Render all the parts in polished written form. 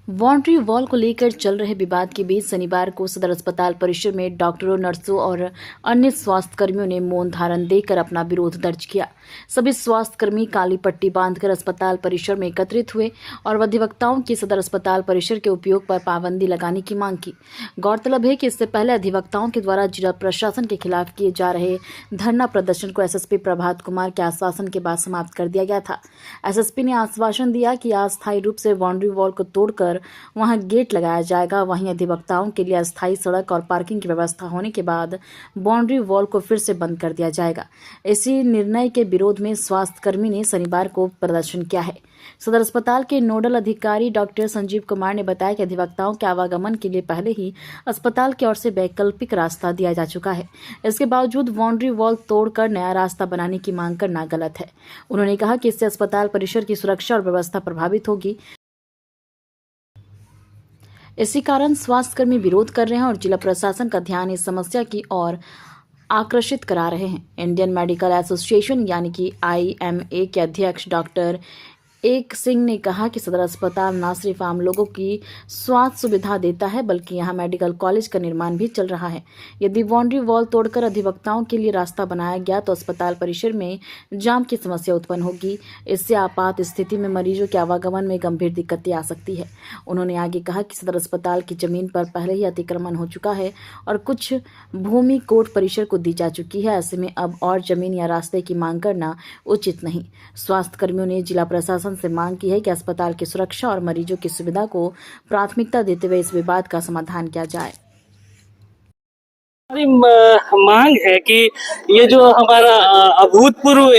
Boundary wall को लेकर चल रहे विवाद के बीच शनिवार को सदर अस्पताल परिसर में डॉक्टरों, नर्सों और अन्य स्वास्थ्यकर्मियों ने मौन धारण देकर अपना विरोध दर्ज किया। सभी स्वास्थ्यकर्मी काली पट्टी बांधकर अस्पताल परिसर में एकत्रित हुए और अधिवक्ताओं की सदर अस्पताल परिसर के उपयोग पर पाबंदी लगाने की मांग की। गौरतलब है कि इससे पहले अधिवक्ताओं के द्वारा जिला प्रशासन के खिलाफ किए जा रहे धरना प्रदर्शन को एसएसपी प्रभात कुमार के आश्वासन के बाद समाप्त कर दिया गया था। एसएसपी ने आश्वासन दिया कि अस्थायी रूप से बाउंड्री वॉल को तोड़कर वहां गेट लगाया जाएगा। वहीं अधिवक्ताओं के लिए अस्थायी सड़क और पार्किंग की व्यवस्था होने के बाद बाउंड्री वॉल को फिर से बंद कर दिया जाएगा। इसी निर्णय के विरोध में स्वास्थ्यकर्मी ने शनिवार को प्रदर्शन किया है। सदर अस्पताल के नोडल अधिकारी डॉक्टर संजीव कुमार ने बताया कि अधिवक्ताओं के आवागमन के लिए पहले ही अस्पताल की ओर से वैकल्पिक रास्ता दिया जा चुका है। इसके बावजूद बाउंड्री वॉल तोड़कर नया रास्ता बनाने की मांग करना गलत है। उन्होंने कहा कि इससे अस्पताल परिसर की सुरक्षा और व्यवस्था प्रभावित होगी। इसी कारण स्वास्थ्यकर्मी विरोध कर रहे हैं और जिला प्रशासन का ध्यान इस समस्या की ओर आकर्षित करा रहे हैं। इंडियन मेडिकल एसोसिएशन यानी कि IMA के अध्यक्ष डॉक्टर एक सिंह ने कहा कि सदर अस्पताल न सिर्फ आम लोगों की स्वास्थ्य सुविधा देता है बल्कि यहां मेडिकल कॉलेज का निर्माण भी चल रहा है। यदि बाउंड्री वॉल तोड़कर अधिवक्ताओं के लिए रास्ता बनाया गया तो अस्पताल परिसर में जाम की समस्या उत्पन्न होगी। इससे आपात स्थिति में मरीजों के आवागमन में गंभीर दिक्कतें आ सकती है। उन्होंने आगे कहा कि सदर अस्पताल की जमीन पर पहले ही अतिक्रमण हो चुका है और कुछ भूमि कोर्ट परिसर को दी जा चुकी है। ऐसे में अब और जमीन या रास्ते की मांग करना उचित नहीं। स्वास्थ्य कर्मियों ने जिला प्रशासन से मांग की है कि अस्पताल की सुरक्षा और मरीजों की सुविधा को प्राथमिकता देते हुए इस विवाद का समाधान किया जाए। हमारी मांग है कि ये जो हमारा अभूतपूर्व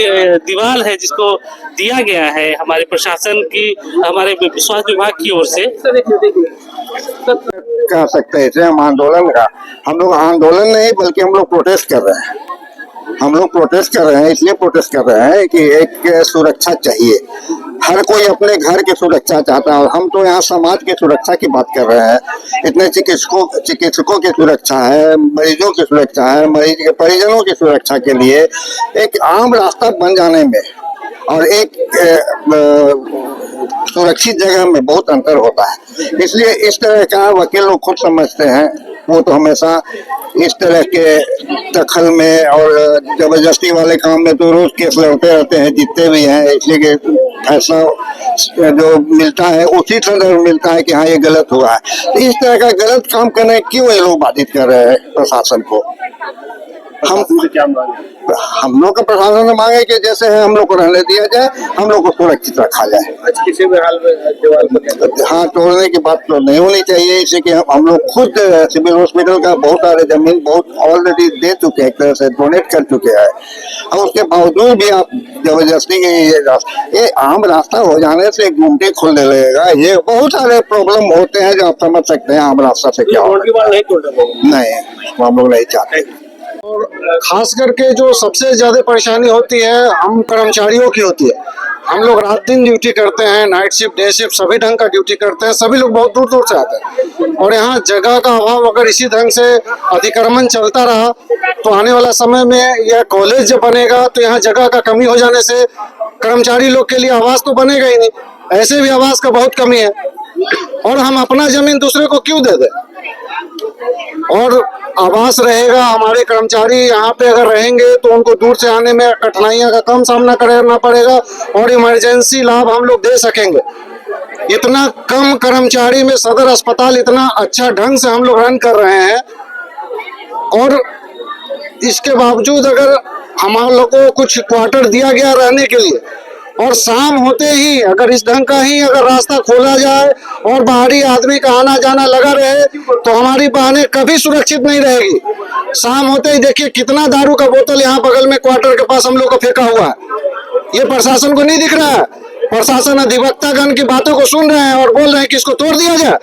दीवार है जिसको दिया गया है हमारे प्रशासन की, हमारे स्वास्थ्य विभाग की ओर से, कह सकते हैं इसे हम आंदोलन का, हम लोग आंदोलन नहीं बल्कि हम लोग प्रोटेस्ट कर रहे हैं। हम लोग प्रोटेस्ट कर रहे हैं, इसलिए प्रोटेस्ट कर रहे हैं कि एक सुरक्षा चाहिए। हर कोई अपने घर की सुरक्षा चाहता है और हम तो यहाँ समाज की सुरक्षा की बात कर रहे हैं। इतने चिकित्सकों की सुरक्षा है, मरीजों की सुरक्षा है, मरीज के परिजनों की सुरक्षा के लिए एक आम रास्ता बन जाने में और एक सुरक्षित जगह में बहुत अंतर होता है। इसलिए इस तरह का वकील लोग खुद समझते हैं, वो तो हमेशा इस तरह के दखल में और जबरदस्ती वाले काम में तो रोज केस लड़ते रहते हैं, जीतते भी हैं। इसलिए फैसला जो मिलता है उसी संदर्भ मिलता है कि हाँ ये गलत हुआ है। तो इस तरह का गलत काम करने क्यों ये लोग बाधित कर रहे हैं प्रशासन को? हम लोग का प्रशासन ने मांगे कि जैसे है हम लोग को रहने दिया जाए, हम लोग को सुरक्षित रखा जाए। किसी भी हाल में दीवार को हाँ तोड़ने की बात तो नहीं होनी चाहिए। इसे कि हम लोग खुद सिविल हॉस्पिटल का बहुत सारे जमीन बहुत ऑलरेडी दे चुके हैं, एक तरह से डोनेट कर चुके हैं और उसके बावजूद भी आप जबरदस्ती ये आम रास्ता हो जाने से गुमटी खुलने लगेगा। ये बहुत सारे प्रॉब्लम होते हैं जो आप समझ सकते हैं आम रास्ता से क्या होगा। नहीं, हम लोग नहीं चाहते। और खास करके जो सबसे ज्यादा परेशानी होती है हम कर्मचारियों की होती है। हम लोग रात दिन ड्यूटी करते हैं, नाइट शिफ्ट, डे शिफ्ट, सभी ढंग का ड्यूटी करते हैं। सभी लोग बहुत दूर दूर से आते हैं और यहाँ जगह का अभाव, अगर इसी ढंग से अतिक्रमण चलता रहा तो आने वाला समय में यह कॉलेज जब बनेगा तो यहाँ जगह का कमी हो जाने से कर्मचारी लोग के लिए आवास तो बनेगा ही नहीं। ऐसे भी आवास का बहुत कमी है और हम अपना जमीन दूसरे को क्यों दे दें? और आवास रहेगा, हमारे कर्मचारी यहाँ पे अगर रहेंगे तो उनको दूर से आने में कठिनाइयां का कम सामना करना पड़ेगा और इमरजेंसी लाभ हम लोग दे सकेंगे। इतना कम कर्मचारी में सदर अस्पताल इतना अच्छा ढंग से हम लोग रन कर रहे हैं और इसके बावजूद अगर हम लोग को कुछ क्वार्टर दिया गया रहने के लिए और शाम होते ही अगर इस ढंग का ही अगर रास्ता खोला जाए और बाहरी आदमी का आना जाना लगा रहे तो हमारी बहनें कभी सुरक्षित नहीं रहेगी। शाम होते ही देखिए कितना दारू का बोतल यहाँ बगल में क्वार्टर के पास हम लोग को फेंका हुआ है। ये प्रशासन को नहीं दिख रहा है। प्रशासन अधिवक्तागण की बातों को सुन रहे हैं और बोल रहे हैं कि इसको तोड़ दिया जाए।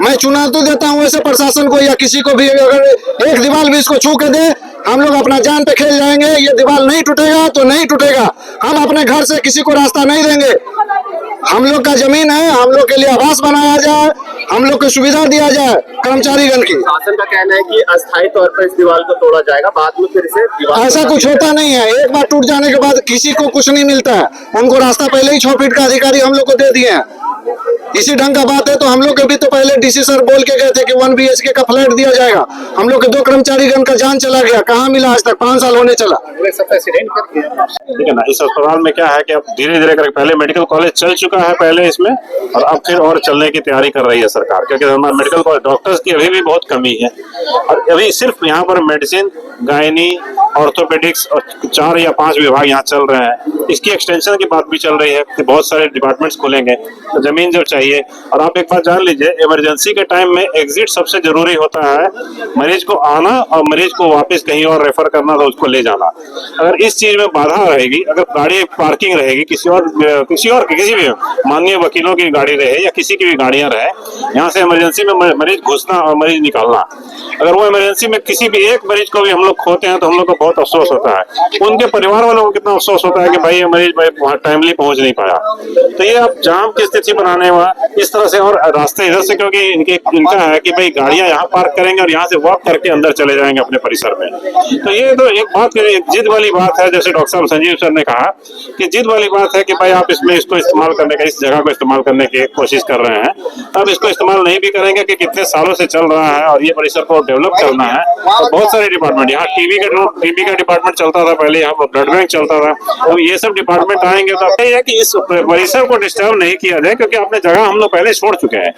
मैं चुनौती देता हूँ ऐसे प्रशासन को या किसी को भी, अगर एक दीवार भी इसको छू के दे हम लोग अपना जान पे खेल जाएंगे। ये दीवार नहीं टूटेगा तो नहीं टूटेगा। हम अपने घर से किसी को रास्ता नहीं देंगे। हम लोग का जमीन है, हम लोग के लिए आवास बनाया जाए, हम लोग को सुविधा दिया जाए कर्मचारीगण की। शासन का कहना है कि अस्थायी तौर पर इस दीवार को तोड़ा जाएगा, बाद में फिर से ऐसा कुछ होता नहीं है। एक बार टूट जाने के बाद किसी को कुछ नहीं मिलता है। उनको रास्ता पहले ही 6 फीट का अधिकारी हम लोग को दे दिए हैं। इसी ढंग का बात है तो हम लोग के भी तो पहले डीसी सर बोल के गए थे कि 1 BHK का फ्लैट दिया जाएगा। हम लोग के 2 कर्मचारीगण का जान चला गया, कहाँ मिला आज तक, 5 साल होने चला। ठीक है ना। इस अस्पताल में क्या है कि अब धीरे धीरे करके पहले मेडिकल कॉलेज चल चुका है पहले इसमें, और अब फिर और चलने की तैयारी कर रही है सरकार, क्योंकि हमारे मेडिकल कॉलेज डॉक्टर्स की अभी भी बहुत कमी है। और अभी सिर्फ यहाँ पर मेडिसिन, गायनी, ऑर्थोपेडिक्स और 4 या 5 विभाग यहाँ चल रहे हैं। इसकी एक्सटेंशन की बात भी चल रही है कि बहुत सारे डिपार्टमेंट्स खुलेंगे, तो जमीन जब चाहिए। और आप एक बात जान लीजिए, इमरजेंसी के टाइम में एग्जिट सबसे जरूरी होता है। मरीज को आना और मरीज को वापस कहीं और रेफर करना, तो उसको ले जाना। अगर इस चीज में बाधा रहेगी, अगर गाड़ी पार्किंग रहेगी किसी भी माननीय वकीलों की गाड़ी रहे या किसी की भी गाड़ियां रहे, यहाँ से इमरजेंसी में मरीज घुसना और मरीज निकालना, अगर वो इमरजेंसी में किसी भी एक मरीज को भी हम लोग खोते हैं तो हम लोग को बहुत अफसोस होता है। उनके परिवार वालों को कितना अफसोस होता है कि भाई ये मरीज वहाँ टाइमली पहुंच नहीं पाया। तो ये अब जाम की स्थिति बनाने हुआ इस तरह से, और रास्ते इधर से, क्योंकि इनका है कि भाई गाड़ियां यहाँ पार्क करेंगे और यहाँ से वॉक करके अंदर चले जाएंगे अपने परिसर में। तो ये तो एक बहुत जिद वाली बात है। जैसे डॉक्टर साहब संजीव सर ने कहा कि जिद वाली बात है कि भाई आप इसमें इसको इस्तेमाल करने का, इस जगह को इस्तेमाल करने की कोशिश कर रहे हैं, अब इसको इस्तेमाल नहीं भी करेंगे कि कितने सालों से चल रहा है और ये परिसर को डेवलप करना है। और बहुत सारे डिपार्टमेंट, यहाँ टीबी का डिपार्टमेंट चलता था पहले, यहाँ ब्लड बैंक चलता था, तो ये सब डिपार्टमेंट आएंगे तो ये है कि इस परिसर को डिस्टर्ब नहीं किया जाए, क्योंकि आपने जगह हम लोग पहले छोड़ चुके हैं।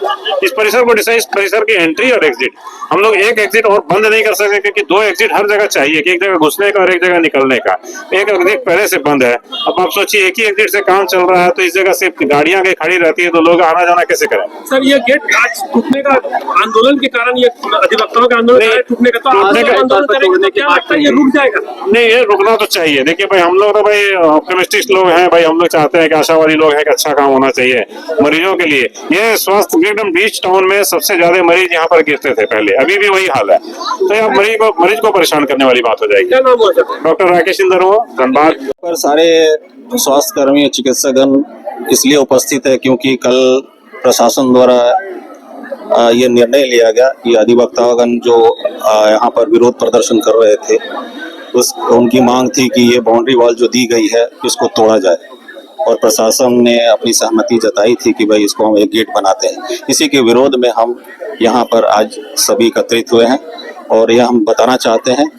इस परिसर को, इस परिसर की एंट्री और एग्जिट हम लोग एक एग्जिट और बंद नहीं कर सकते, क्योंकि 2 एग्जिट हर जगह चाहिए, कि एक जगह घुसने का और एक जगह निकलने का। एक एग्जिट पहले से बंद है, अब आप सोचिए एक ही एग्जिट से काम चल रहा है, तो इस जगह से गाड़ियां खड़ी रहती है तो लोग आना जाना कैसे करें। सर ये गेट आज टूटने का आंदोलन के कारण, ये अधिवक्ताओं का आंदोलन टूटने का, तो आंदोलन करेंगे तो क्या लगता है ये रुक जाएगा? नहीं, ये रुकना तो चाहिए। देखिए भाई, हम लोग तो भाई ऑप्टिमिस्टिक लोग हैं भाई, हम लोग चाहते हैं कि आशावादी लोग हैं कि अच्छा काम होना चाहिए मरीजों के लिए। ये स्वास्थ्य एकदम बीच टाउन में सबसे ज्यादा मरीज यहाँ पर गिरते थे पहले, अभी भी वही हाल है। तो यहाँ मरीज को परेशान करने वाली बात हो जाएगी। क्या नाम हुआ? डॉक्टर राकेश इंदर हो, धनबाद। पर सारे स्वास्थ्य कर्मी चिकित्सकगण इसलिए उपस्थित है क्योंकि कल प्रशासन द्वारा ये निर्णय लिया गया कि अधिवक्तागण जो यहाँ पर विरोध प्रदर्शन कर रहे थे, उनकी मांग थी कि ये बाउंड्री वॉल जो दी गई है इसको तोड़ा जाए, और प्रशासन ने अपनी सहमति जताई थी कि भाई इसको हम एक गेट बनाते हैं। इसी के विरोध में हम यहाँ पर आज सभी एकत्रित हुए हैं, और यह हम बताना चाहते हैं,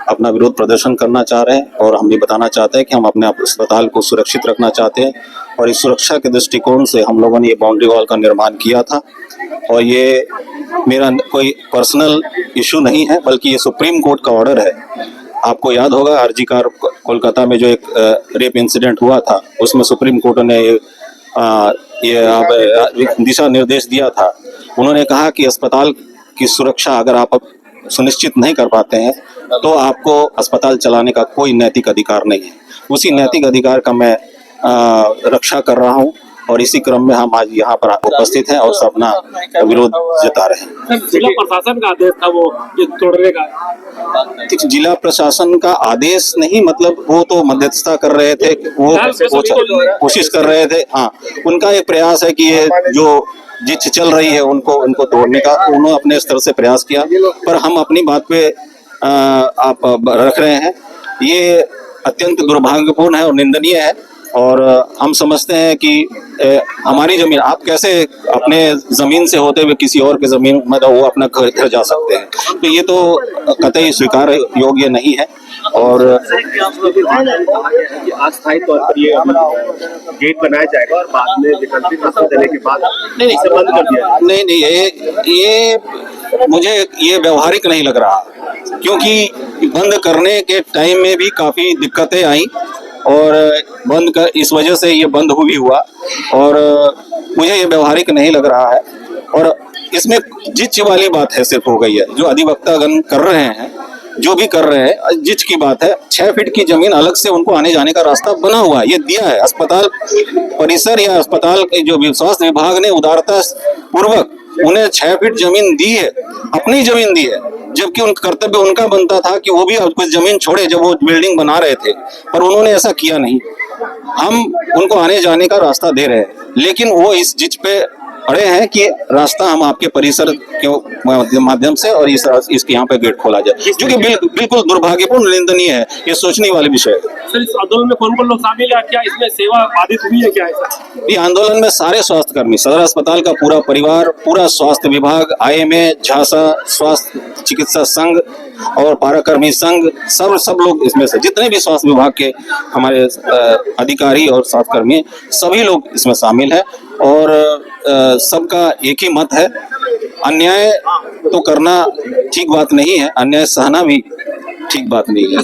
अपना विरोध प्रदर्शन करना चाह रहे हैं, और हम ये बताना चाहते हैं कि हम अपने अस्पताल को सुरक्षित रखना चाहते हैं, और इस सुरक्षा के दृष्टिकोण से हम लोगों ने ये बाउंड्री वॉल का निर्माण किया था। और ये मेरा कोई पर्सनल इशू नहीं है, बल्कि ये सुप्रीम कोर्ट का ऑर्डर है। आपको याद होगा आरजीकर कोलकाता में जो एक रेप इंसिडेंट हुआ था, उसमें सुप्रीम कोर्ट ने ये दिशा निर्देश दिया था। उन्होंने कहा कि अस्पताल की सुरक्षा अगर आप सुनिश्चित नहीं कर पाते हैं तो आपको अस्पताल चलाने का कोई नैतिक अधिकार नहीं है। उसी नैतिक अधिकार का मैं रक्षा कर रहा हूं, और इसी क्रम में हम आज यहाँ पर उपस्थित हैं और अपना विरोध जता रहे हैं। जिला प्रशासन का आदेश था वो ये तोड़ने का। जिला प्रशासन का आदेश नहीं, मतलब वो तो मध्यस्थता कर रहे थे, वो कोशिश कर रहे थे। हाँ, उनका एक प्रयास है कि ये जो जिच चल रही है उनको तोड़ने का, उन्होंने अपने स्तर से प्रयास किया, पर हम अपनी बात पे आप रख रहे हैं। ये अत्यंत दुर्भाग्यपूर्ण है और निंदनीय है, और हम समझते हैं कि हमारी जमीन, आप कैसे अपने जमीन से होते हुए किसी और के जमीन में वो अपना घर जा सकते हैं, तो ये तो कतई स्वीकार योग्य नहीं है। और अस्थायी तौर पर ये गेट बनाया जाएगा और बाद में विकल्पित रास्ता देने के बाद नहीं इसे बंद कर दिया। नहीं, ये मुझे ये व्यवहारिक नहीं लग रहा, क्योंकि बंद करने के टाइम में भी काफी दिक्कतें आई, और बंद कर इस वजह से ये बंद भी हुआ, और मुझे ये व्यवहारिक नहीं लग रहा है। और इसमें जिच वाली बात है सिर्फ हो गई है, जो अधिवक्तागण कर रहे हैं, जो भी कर रहे हैं, जिच की बात है। 6 फीट की जमीन अलग से उनको आने जाने का रास्ता बना हुआ है, ये दिया है अस्पताल परिसर या अस्पताल के जो स्वास्थ्य विभाग ने उदारता पूर्वक उन्हें 6 फीट जमीन दी है, अपनी जमीन दी है, जबकि उनका कर्तव्य उनका बनता था कि वो भी कुछ जमीन छोड़े जब वो बिल्डिंग बना रहे थे, पर उन्होंने ऐसा किया नहीं। हम उनको आने जाने का रास्ता दे रहे हैं, लेकिन वो इस जिच पे अड़े हैं कि रास्ता हम आपके परिसर के माध्यम से और इसके यहाँ पे गेट खोला जाए, जो कि बिल्कुल दुर्भाग्यपूर्ण, निंदनीय है। ये सोचने वाले विषय है। सर, इस आंदोलन में कौन कौन लोग शामिल है? क्या इसमें सेवा बाधित हुई है? क्या है ये आंदोलन में सारे स्वास्थ्य कर्मी, सदर अस्पताल का पूरा परिवार, पूरा स्वास्थ्य विभाग, IMA, झांसा स्वास्थ्य चिकित्सा संघ और पाराकर्मी संघ, सब लोग इसमें से, जितने भी स्वास्थ्य विभाग के हमारे अधिकारी और स्वास्थ्य कर्मी, सभी लोग इसमें शामिल हैं। और सबका एक ही मत है, अन्याय तो करना ठीक बात नहीं है, अन्याय सहना भी ठीक बात नहीं है।